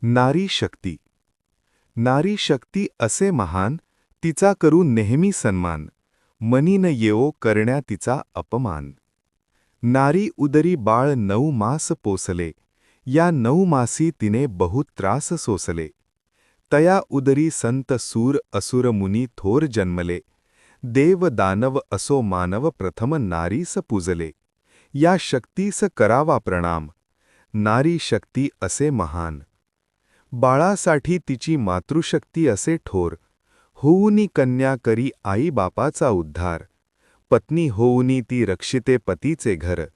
नारी शक्ती. नारी शक्ती असे महान, तिचा करू नेहमी सन्मान. मनी न येवो करण्या तिचा अपमान. नारी उदरी बाळ 9 मास पोसले, या 9 मासी तिने बहुत त्रास सोसले. तया उदरी संत सूर असुर मुनी थोर जन्मले. देव दानव असो मानव प्रथम नारीस पूजले. या शक्तीस करावा प्रणाम, नारी शक्ती असे महान. बाळासाठी तिची मातृशक्ती असे ठोर. होऊनी कन्या करी आई बापाचा उद्धार. पत्नी होऊनी ती रक्षिते पतीचे घर.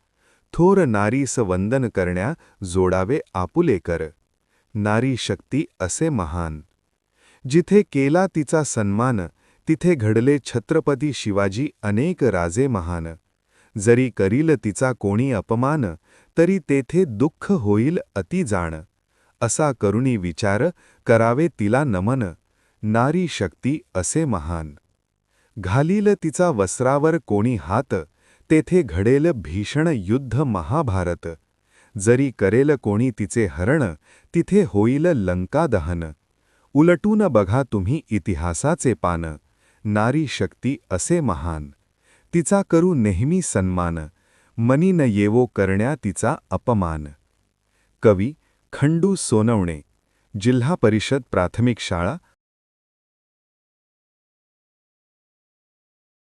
थोर नारीस वंदन करण्या जोडावे आपुले कर. नारी शक्ती असे महान. जिथे केला तिचा सन्मान, तिथे घडले छत्रपती शिवाजी अनेक राजे महान. जरी करील तिचा कोणी अपमान, तरी तेथे दुःख होईल अति जाण. असा करुणी विचार करावे तिला नमन. नारी शक्ती असे महान. घालील तिचा वस्त्रावर कोणी हात, तेथे घडेल भीषण युद्ध महाभारत. जरी करेल कोणी तिचे हरण, तिथे होईल लंका दहन. उलटून बघा तुम्ही इतिहासाचे पान. नारी शक्ती असे महान. तिचा करू नेहमी सन्मान. मनी न येवो करण्या तिचा अपमान. कवी खंडू सोनवणे, जिल्हा परिषद प्राथमिक शाळा,